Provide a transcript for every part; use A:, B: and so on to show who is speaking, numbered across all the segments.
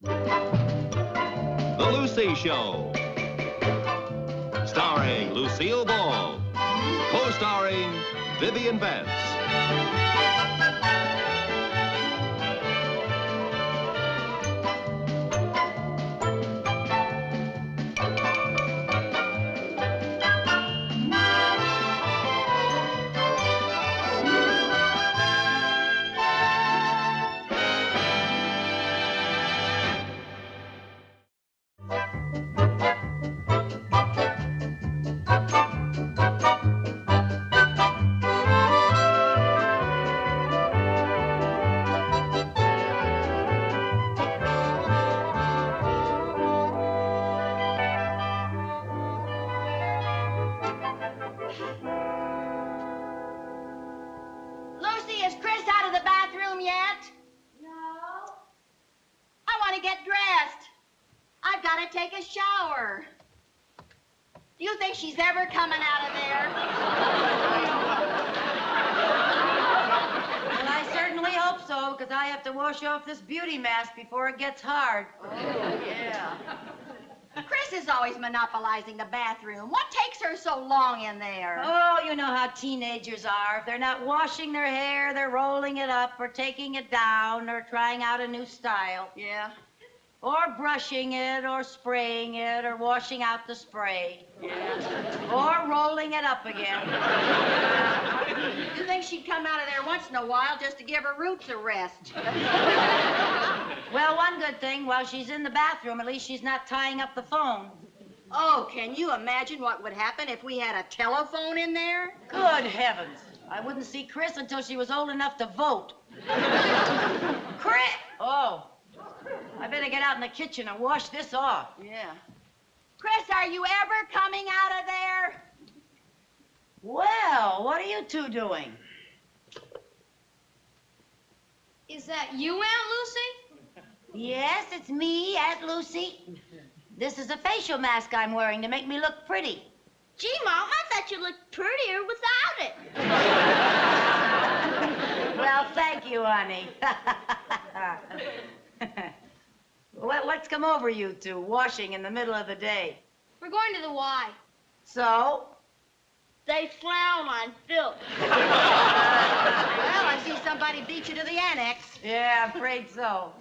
A: The Lucy Show. Starring Lucille Ball. Co-starring Vivian Vance.
B: Lucy, is Chris out of the bathroom yet? No. I want to get dressed. I've got to take a shower. Do you think she's ever coming out of there?
C: Well, I certainly hope so, because I have to wash off this beauty mask before it gets hard.
B: Oh, yeah. Chris is always monopolizing the bathroom. What takes her so long in there?
C: Oh, you know how teenagers are. If they're not washing their hair, they're rolling it up or taking it down or trying out a new style.
B: Yeah.
C: Or brushing it or spraying it or washing out the spray.
B: Yeah.
C: Or rolling it up again.
B: You think she'd come out of there once in a while just to give her roots a rest?
C: Well, one good thing, while she's in the bathroom, at least she's not tying up the phone.
B: Oh, can you imagine what would happen if we had a telephone in there?
C: Good heavens. I wouldn't see Chris until she was old enough to vote. Chris! Oh. I better get out in the kitchen and wash this off.
B: Yeah. Chris, are you ever coming out of there?
C: Well, what are you two doing?
D: Is that you, Aunt Lucy?
C: Yes, it's me, Aunt Lucy. This is a facial mask I'm wearing to make me look pretty.
D: Gee, Mom, I thought you looked prettier without it.
C: Well, thank you, honey. What's come over you two, washing in the middle of the day?
D: We're going to the Y.
C: So?
D: They frown on filth.
B: Well, I see somebody beat you to the annex.
C: Yeah, I'm afraid so.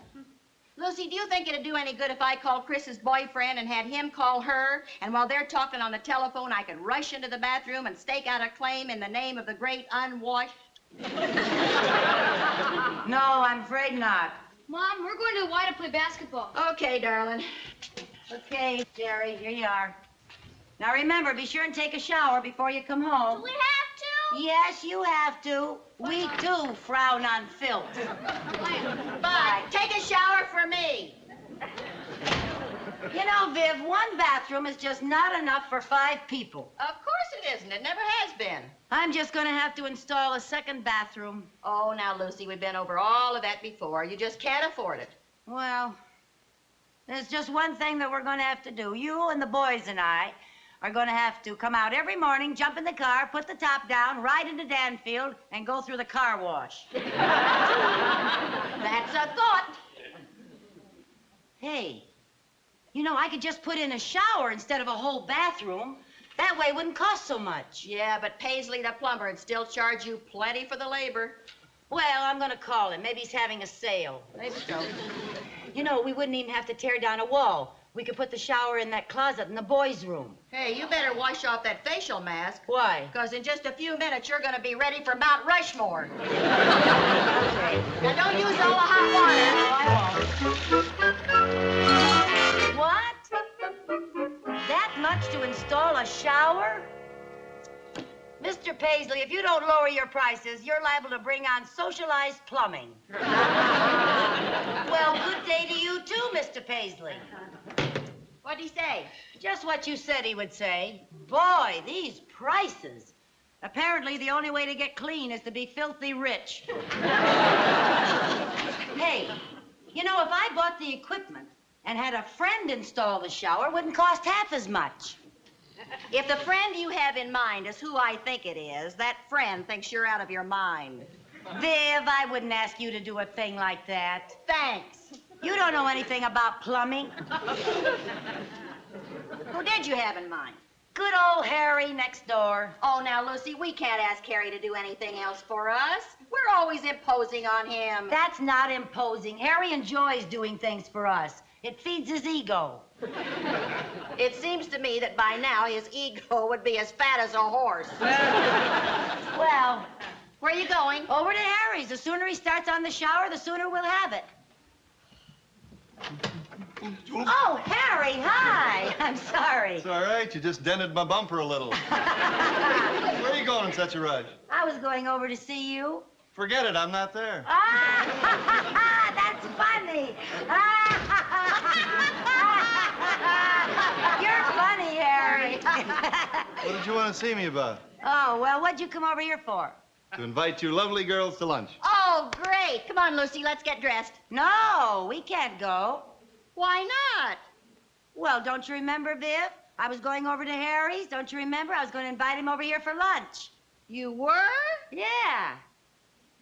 B: Lucy, do you think it'd do any good if I called Chris's boyfriend and had him call her, and while they're talking on the telephone, I could rush into the bathroom and stake out a claim in the name of the great unwashed?
C: No, I'm afraid not.
D: Mom, we're going to the Y to play basketball.
B: Okay, darling.
C: Okay, Jerry, here you are. Now remember, be sure and take a shower before you come home.
D: Do we have to?
C: Yes, you have to. We too frown on filth.
B: Bye. Take a shower for me.
C: You know, Viv, one bathroom is just not enough for 5 people.
B: Of course it isn't. It never has been.
C: I'm just going to have to install a second bathroom.
B: Oh, now, Lucy, we've been over all of that before. You just can't afford it.
C: Well, there's just one thing that we're going to have to do. You and the boys and I are going to have to come out every morning, jump in the car, put the top down, ride into Danfield, and go through the car wash.
B: That's a thought.
C: Hey, you know, I could just put in a shower instead of a whole bathroom. That way it wouldn't cost so much.
B: Yeah, but Paisley, the plumber, would still charge you plenty for the labor.
C: Well, I'm going to call him. Maybe he's having a sale.
B: Maybe so.
C: You know, we wouldn't even have to tear down a wall. We could put the shower in that closet in the boys' room.
B: Hey, you better wash off that facial mask.
C: Why?
B: Because in just a few minutes, you're going to be ready for Mount Rushmore.
C: Okay.
B: Now, don't use all the hot water.
C: No, I won't. What? That much to install a shower? Mr. Paisley, if you don't lower your prices, you're liable to bring on socialized plumbing. Well, good day to you, too, Mr. Paisley.
B: What'd he say?
C: Just what you said he would say. Boy, these prices. Apparently, the only way to get clean is to be filthy rich. Hey, you know, if I bought the equipment and had a friend install the shower, it wouldn't cost half as much.
B: If the friend you have in mind is who I think it is, that friend thinks you're out of your mind.
C: Viv, I wouldn't ask you to do a thing like that.
B: Thanks.
C: You don't know anything about plumbing.
B: Who did you have in mind?
C: Good old Harry next door.
B: Oh, now, Lucy, we can't ask Harry to do anything else for us. We're always imposing on him.
C: That's not imposing. Harry enjoys doing things for us. It feeds his ego.
B: It seems to me that by now his ego would be as fat as a horse.
C: Well,
B: Where are you going?
C: over to Harry's. The sooner he starts on the shower, the sooner we'll have it. Oh, Harry, hi. I'm sorry.
E: It's all right. You just dented my bumper a little. Where are you going in such a rush?
C: I was going over to see you.
E: Forget it. I'm not there.
C: Ah, that's funny. You're funny, Harry.
E: What did you want to see me about?
C: Oh, well, what'd you come over here for?
E: To invite you lovely girls to lunch.
B: Oh, great. Come on, Lucy, let's get dressed.
C: No, we can't go.
B: Why not?
C: Well, don't you remember, Viv? I was going over to Harry's. Don't you remember? I was going to invite him over here for lunch.
B: You were?
C: Yeah.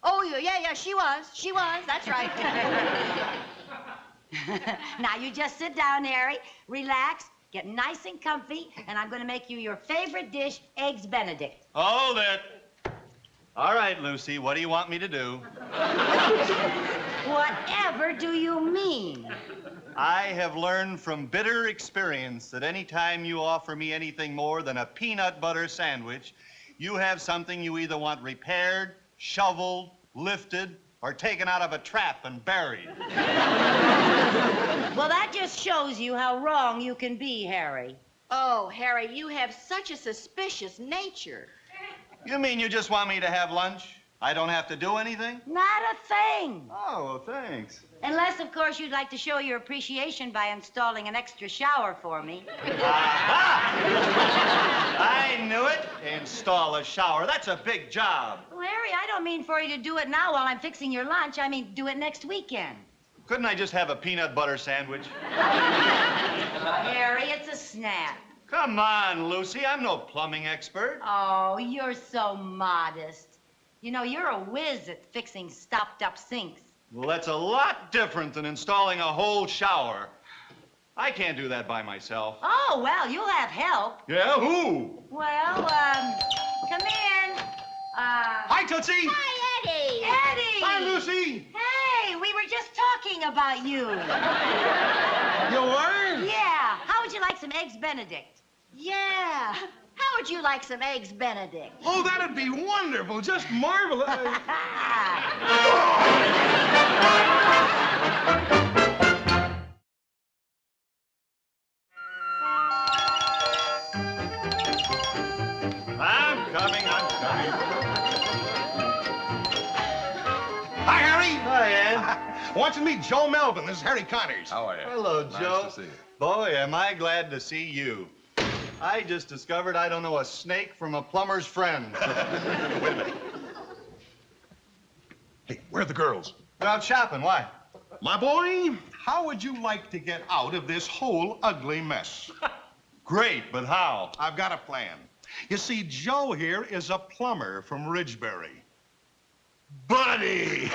B: Oh, yeah, she was. She was. That's right.
C: Now, you just sit down, Harry, relax, get nice and comfy, and I'm going to make you your favorite dish, Eggs Benedict.
E: Hold it. All right, Lucy, what do you want me to do?
C: Whatever do you mean?
E: I have learned from bitter experience that any time you offer me anything more than a peanut butter sandwich, you have something you either want repaired, shoveled, lifted, or taken out of a trap and buried.
C: Well, that just shows you how wrong you can be, Harry.
B: Oh, Harry, you have such a suspicious nature.
E: You mean you just want me to have lunch? I don't have to do anything?
C: Not a thing.
E: Oh, thanks.
C: Unless, of course, you'd like to show your appreciation by installing an extra shower for me.
E: Aha! I knew it. Install a shower. That's a big job.
C: Well, Harry, I don't mean for you to do it now while I'm fixing your lunch. I mean, do it next weekend.
E: Couldn't I just have a peanut butter sandwich?
C: Harry, it's a snap.
E: Come on, Lucy. I'm no plumbing expert.
C: Oh, you're so modest. You know, you're a whiz at fixing stopped-up sinks.
E: Well, that's a lot different than installing a whole shower. I can't do that by myself.
C: Oh, well, you'll have help.
E: Yeah, who?
C: Well, come in.
E: Hi, Tootsie.
D: Hi, Eddie.
C: Eddie!
E: Hi, Lucy.
C: Hey, we were just talking about you.
E: You were?
C: Yeah. How would you like some Eggs Benedict?
B: Yeah. How would you like some Eggs Benedict?
F: Oh, that'd be wonderful. Just marvelous.
E: I'm coming.
F: Hi, Harry.
E: Hi, Ed.
F: Want you to meet Joe Melvin. This is Harry Connors.
G: How are you?
E: Hello,
G: Nice
E: Joe.
G: to see you.
E: Boy, am I glad to see you. I just discovered I don't know a snake from a plumber's friend.
F: Wait a minute. Hey, where are the girls?
E: They're out shopping. Why?
F: My boy, how would you like to get out of this whole ugly mess?
E: Great, but how?
F: I've got a plan. You see, Joe here is a plumber from Ridgebury. Buddy!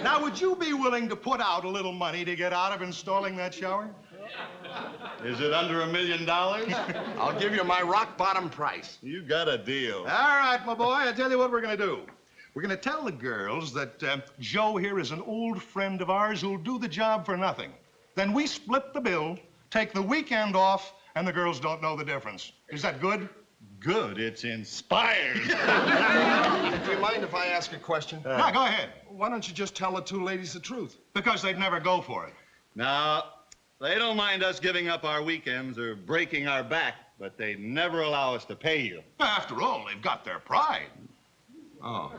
F: Now, would you be willing to put out a little money to get out of installing that shower?
E: Is it under $1 million?
G: I'll give you my rock bottom price.
E: You got a deal.
F: All right, my boy, I tell you what we're going to do. We're going to tell the girls that Joe here is an old friend of ours who'll do the job for nothing. Then we split the bill, take the weekend off, and the girls don't know the difference. Is that good?
E: Good. It's inspired.
G: Do you mind if I ask a question?
F: No, go ahead.
G: Why don't you just tell the two ladies the truth?
F: Because they'd never go for it.
E: Now, they don't mind us giving up our weekends or breaking our back, but they never allow us to pay you.
F: After all, they've got their pride.
G: Oh.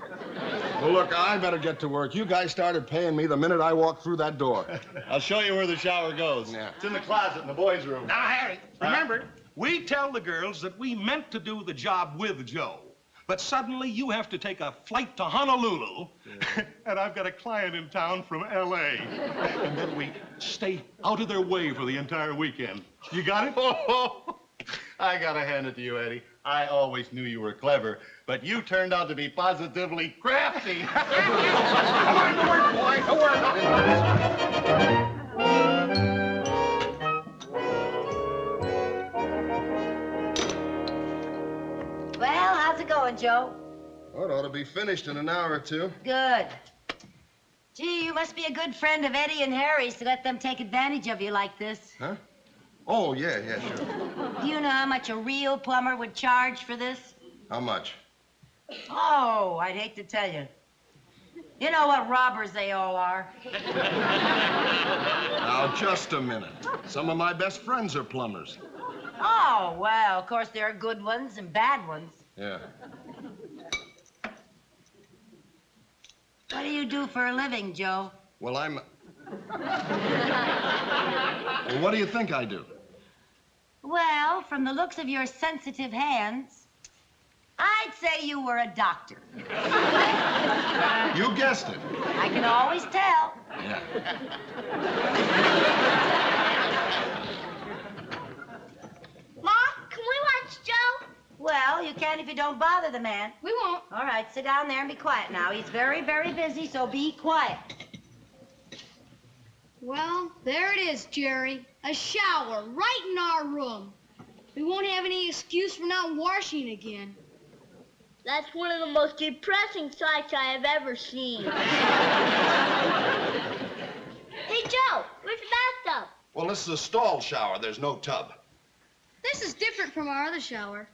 G: Well, look, I better get to work. You guys started paying me the minute I walked through that door.
E: I'll show you where the shower goes.
G: Yeah.
E: It's in the closet in the boys' room.
F: Now, Harry, remember, we tell the girls that we meant to do the job with Joe. But suddenly you have to take a flight to Honolulu, and I've got a client in town from L.A. And then we stay out of their way for the entire weekend. You got it?
E: Oh, I gotta hand it to you, Eddie. I always knew you were clever, but you turned out to be positively crafty.
F: Come on to work, boy. To work.
C: Joe?
G: Oh, it ought to be finished in an hour or two.
C: Good. Gee, you must be a good friend of Eddie and Harry's to let them take advantage of you like this.
G: Huh? Oh, yeah, sure.
C: Do you know how much a real plumber would charge for this?
G: How much?
C: Oh, I'd hate to tell you. You know what robbers they all are.
G: Now, just a minute. Some of my best friends are plumbers.
C: Oh, well, of course there are good ones and bad ones.
G: Yeah.
C: What do you do for a living, Joe?
G: Well, Well, what do you think I do?
C: Well, from the looks of your sensitive hands, I'd say you were a doctor.
G: You guessed it.
C: I can always tell.
G: Yeah.
D: Mom, can we watch Joe?
C: Well, you can if you don't bother the man.
D: We won't.
C: All right, sit down there and be quiet now. He's very, very busy, so be quiet.
H: Well, there it is, Jerry. A shower right in our room. We won't have any excuse for not washing again.
D: That's one of the most depressing sights I have ever seen. Hey, Joe, where's the bathtub?
G: Well, this is a stall shower. There's no tub.
H: This is different from our other shower.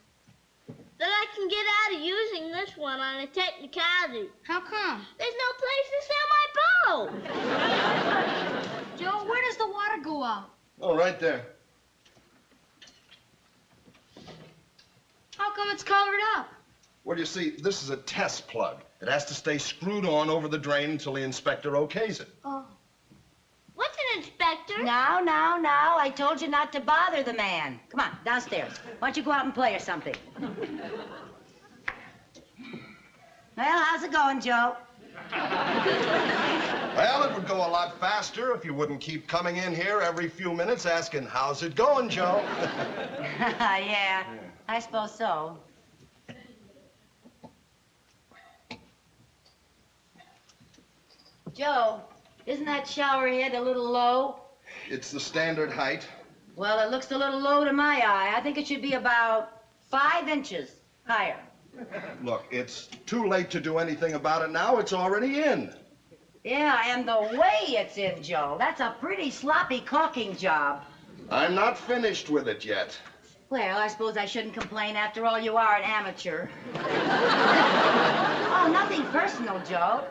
D: Then I can get out of using this one on a technicality.
H: How come?
D: There's no place to sell my boat.
H: Joe, where does the water go out?
G: Oh, right there.
H: How come it's covered up?
G: Well, you see, this is a test plug. It has to stay screwed on over the drain until the inspector okays it.
H: Oh.
D: What's an inspector?
C: Now, I told you not to bother the man. Come on, downstairs. Why don't you go out and play or something? Well, how's it going, Joe?
G: Well, it would go a lot faster if you wouldn't keep coming in here every few minutes asking, how's it going, Joe?
C: Yeah, I suppose so. Joe, isn't that shower head a little low?
G: It's the standard height.
C: Well, it looks a little low to my eye. I think it should be about 5 inches higher.
G: Look, it's too late to do anything about it now. It's already in.
C: Yeah, and the way it's in, Joe, that's a pretty sloppy caulking job.
G: I'm not finished with it yet.
C: Well, I suppose I shouldn't complain. After all, you are an amateur. Oh, nothing personal, Joe.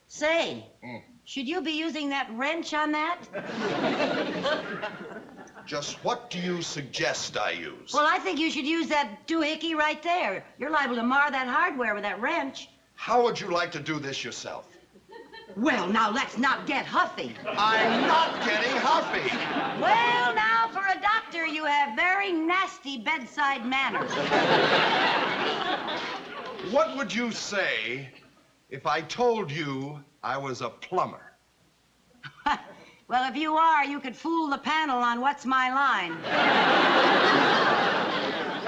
C: Say, should you be using that wrench on that?
G: Just what do you suggest I use?
C: Well, I think you should use that doohickey right there. You're liable to mar that hardware with that wrench.
G: How would you like to do this yourself?
C: Well, now, let's not get huffy.
G: I'm not getting huffy.
C: Well, now, for a doctor, you have very nasty bedside manners.
G: What would you say if I told you I was a plumber?
C: Well, if you are, you could fool the panel on What's My Line.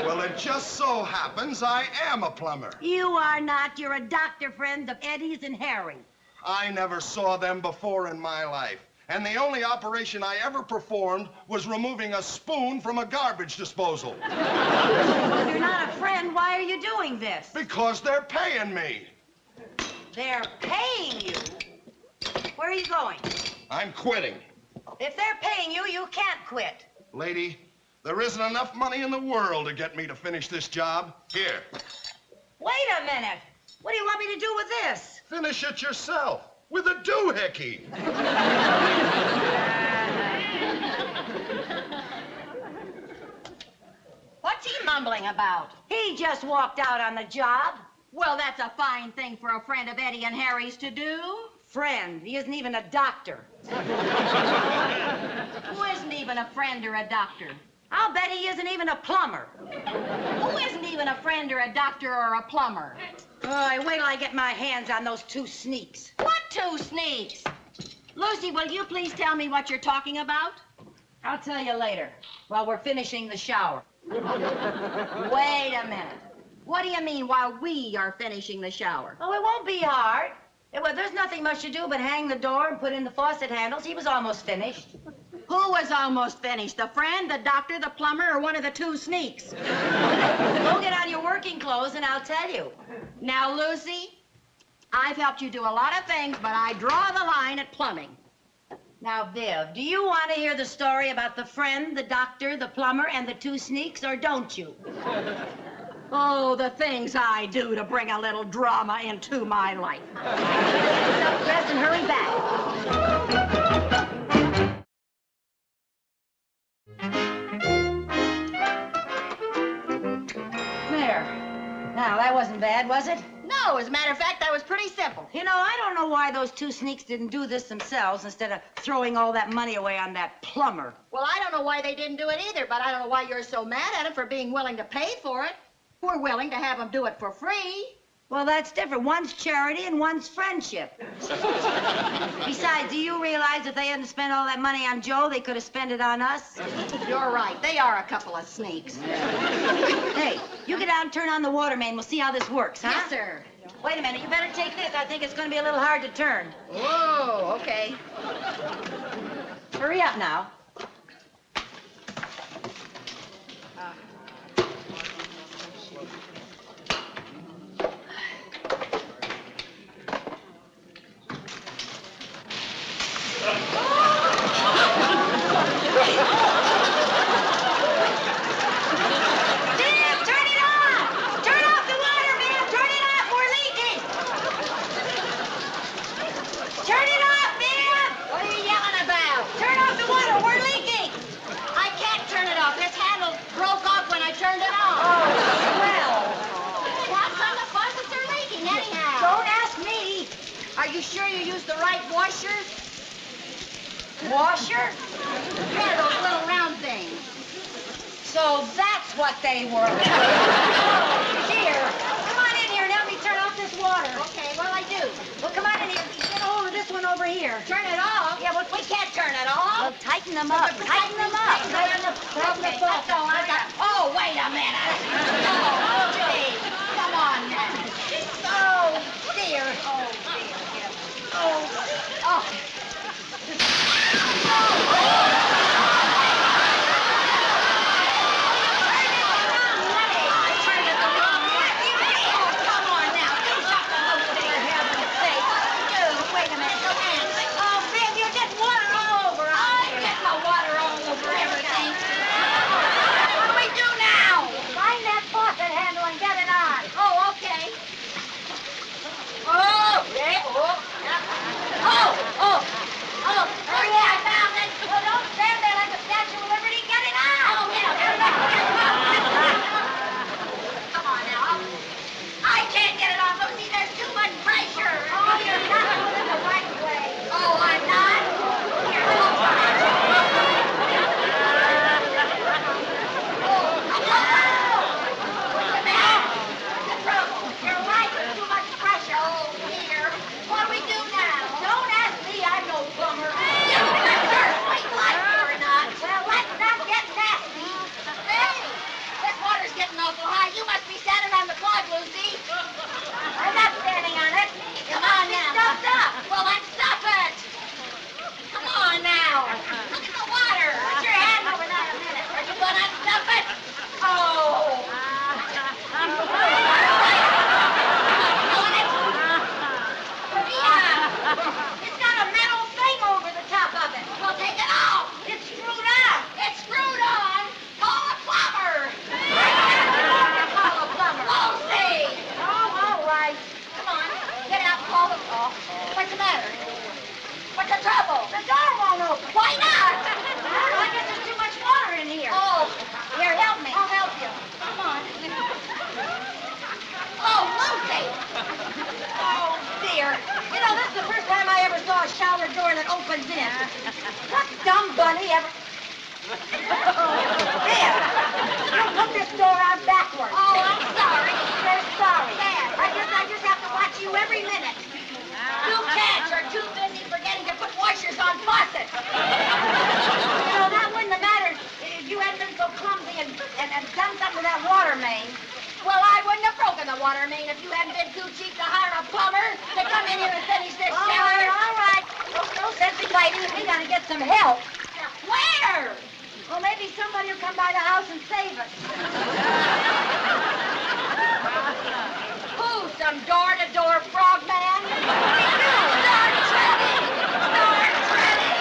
G: Well, it just so happens I am a plumber.
C: You are not. You're a doctor friend of Eddie's and Harry.
G: I never saw them before in my life. And the only operation I ever performed was removing a spoon from a garbage disposal.
C: If you're not a friend, why are you doing this?
G: Because they're paying me.
C: They're paying you? Where are you going?
G: I'm quitting.
C: If they're paying you, you can't quit.
G: Lady, there isn't enough money in the world to get me to finish this job. Here.
C: Wait a minute. What do you want me to do with this?
G: Finish it yourself with a doohickey.
B: What's he mumbling about?
C: He just walked out on the job.
B: Well, that's a fine thing for a friend of Eddie and Harry's to do.
C: Friend. He isn't even a doctor.
B: Who isn't even a friend or a doctor?
C: I'll bet he isn't even a plumber.
B: Who isn't even a friend or a doctor or a plumber?
C: Oh, wait till I get my hands on those 2 sneaks.
B: What 2 sneaks? Lucy, will you please tell me what you're talking about?
C: I'll tell you later, while we're finishing the shower.
B: Wait a minute. What do you mean while we are finishing the shower?
C: Oh, it won't be hard. Well, there's nothing much to do but hang the door and put in the faucet handles. He was almost finished.
B: Who was almost finished? The friend, the doctor, the plumber, or one of the two sneaks?
C: Go get on your working clothes and I'll tell you.
B: Now, Lucy, I've helped you do a lot of things, but I draw the line at plumbing.
C: Now, Viv, do you want to hear the story about the friend, the doctor, the plumber, and the two sneaks, or don't you?
B: Oh, the things I do to bring a little drama into my life.
C: Get up, dress, and hurry back. There. Now, that wasn't bad, was it?
B: No, as a matter of fact, that was pretty simple.
C: You know, I don't know why those two sneaks didn't do this themselves instead of throwing all that money away on that plumber.
B: Well, I don't know why they didn't do it either, but I don't know why you're so mad at them for being willing to pay for it. We're willing to have them do it for free.
C: Well, that's different. One's charity and one's friendship. Besides, do you realize if they hadn't spent all that money on Joe, they could have spent it on us?
B: You're right. They are a couple of sneaks.
C: Hey, you get out and turn on the water main. We'll see how this works, huh?
B: Yes, sir.
C: Wait a minute. You better take this. I think it's going to be a little hard to turn.
B: Whoa, okay.
C: Hurry up now. Washer?
B: Yeah, those little round things.
C: So that's what they were. Oh, dear. Come on in here and help me turn off this water.
B: Okay, what'll I do?
C: Well, come on in here. Get a hold of this one over here.
B: Turn it off?
C: Yeah, well,
B: We can't turn it off.
C: well, tighten them up. Tighten them up.
B: Okay, let's go. Oh, wait a minute. Oh, gee. Come on now. Oh, dear. Oh, dear. Oh.
C: opens in. What dumb bunny ever... There! You put this door on backwards.
B: Oh, I'm sorry.
C: You're sorry.
B: There.
C: I just have to watch you every minute.
B: You cats are too busy forgetting to put washers on faucets.
C: You know, that wouldn't have mattered if you hadn't been so clumsy and done something to that water main.
B: Well, I wouldn't have broken the water main if you hadn't been too cheap to hire a plumber to come in here and finish this shower.
C: All right. No sense in waiting. We gotta get some help.
B: Well,
C: Well, maybe somebody will come by the house and save us.
B: Who? Some door-to-door frogman? Start treading! Start treading!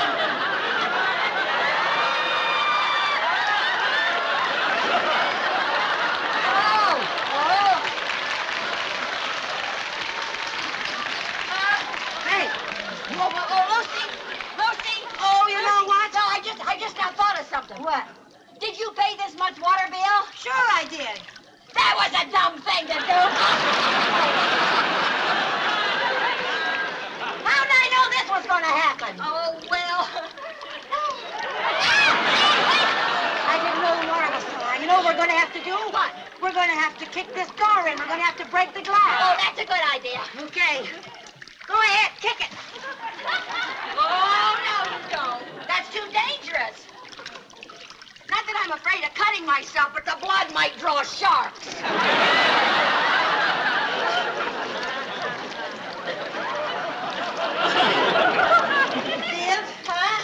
C: Hey!
B: Lucy! Lucy! Oh,
C: you know what?
B: No, I just now thought of something.
C: What?
B: Did you pay this much water bill?
C: Sure I did.
B: That was a dumb thing to do.
C: How did I know this was going to happen?
B: Oh, well.
C: I didn't know the water was so high. You know what we're going to have to do?
B: What?
C: We're going to have to kick this door in. We're going to have to break the
B: Oh,
C: glass.
B: that's a good idea.
C: Okay. Go ahead, kick it.
B: Oh, no, you don't. That's too dangerous. Not that I'm afraid of cutting myself, but the blood might draw sharks.
C: Viv? Huh?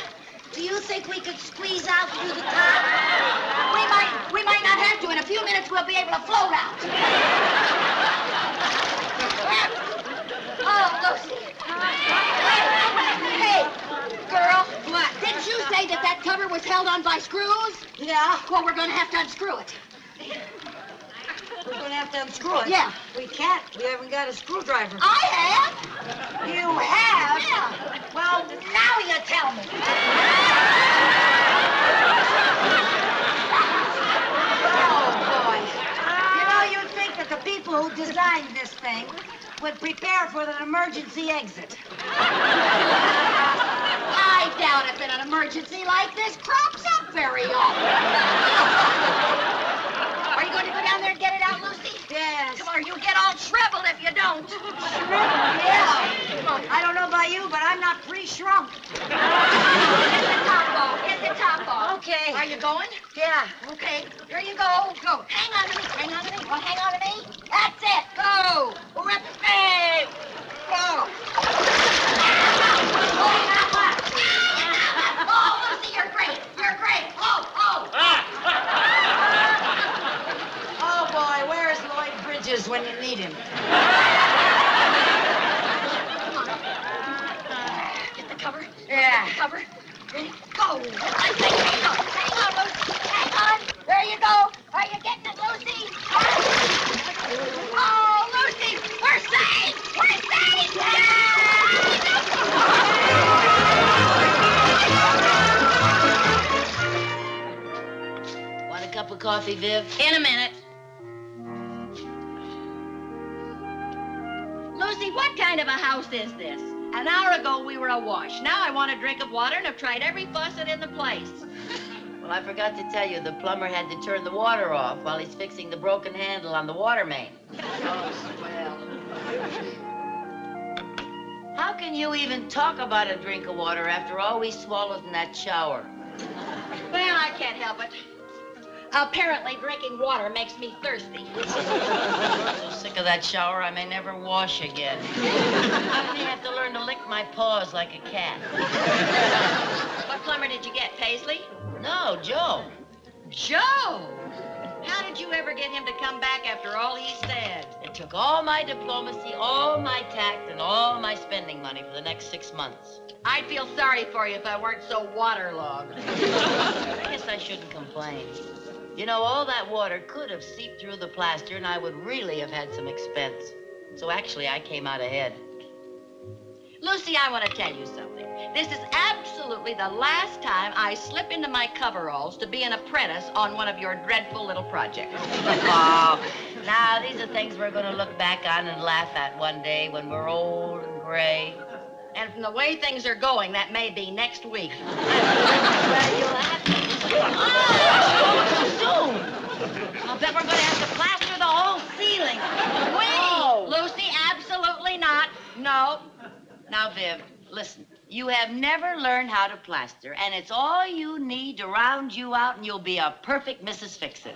C: Do you think we could squeeze out through the top?
B: We might not have to. In a few minutes, we'll be able to float out. Oh, Lucy. Hey, girl.
C: What?
B: Didn't you say that cover was held on by screws?
C: Yeah.
B: Well, we're going to have to unscrew it.
C: We're going to have to unscrew it.
B: Yeah.
C: We can't. We haven't got a screwdriver.
B: I have.
C: You have?
B: Yeah.
C: Well, now you tell me. Oh, boy. You know, you'd think that the people who designed this thing would prepare for an emergency exit.
B: I doubt if an emergency like this crops up very often. Are you going to go down there and get it out, Lucy?
C: Yes.
B: Come on, you'll get all shriveled if you don't.
C: Yeah. I don't know about you, but I'm not pre-shrunk.
B: Get the top off. Get the top off.
C: Okay.
B: Are you going?
C: Yeah.
B: Okay. Here you go. Go. Hang on to me. Hang on to me. Well, hang on to me. That's it. Go. Rip. Hey. Go. Oh, Lucy, you're great. You're great. Oh.
C: Oh, boy, where's Lloyd Bridges when you need him?
B: Get the cover.
C: Yeah.
B: Get the cover. Ready? Go. Hang on, Lucy. Hang on. There you go. Are you getting it, Lucy? Oh, Lucy, we're safe. We're safe.
C: Want a cup of coffee, Viv?
B: In a minute. Lucy, what kind of a house is this? An hour ago, we were awash. Now I want a drink of water, and have tried every faucet in the place.
C: Well, I forgot to tell you, the plumber had to turn the water off while he's fixing the broken handle on the water main.
B: Oh, swell.
C: How can you even talk about a drink of water after all we swallowed in that shower?
B: Well, I can't help it. Apparently, drinking water makes me thirsty.
C: I'm so sick of that shower, I may never wash again. I may have to learn to lick my paws like a cat.
B: What plumber did you get, Paisley?
C: No, Joe.
B: Joe! How did you ever get him to come back after all he said?
C: It took all my diplomacy, all my tact, and all my spending money for the next 6 months.
B: I'd feel sorry for you if I weren't so waterlogged.
C: I guess I shouldn't complain. You know, all that water could have seeped through the plaster, and I would really have had some expense. So actually, I came out ahead.
B: Lucy, I want to tell you something. This is absolutely the last time I slip into my coveralls to be an apprentice on one of your dreadful little projects.
C: Oh, now these are things we're going to look back on and laugh at one day when we're old and gray.
B: And from the way things are going, that may be next week.
C: Well, you'll have to. Oh, too soon.
B: I'll bet we're going to have to plaster the whole ceiling.
C: Oh.
B: Lucy, absolutely not. No.
C: Now, Viv, listen. You have never learned how to plaster, and it's all you need to round you out, and you'll be a perfect Mrs. Fix-It.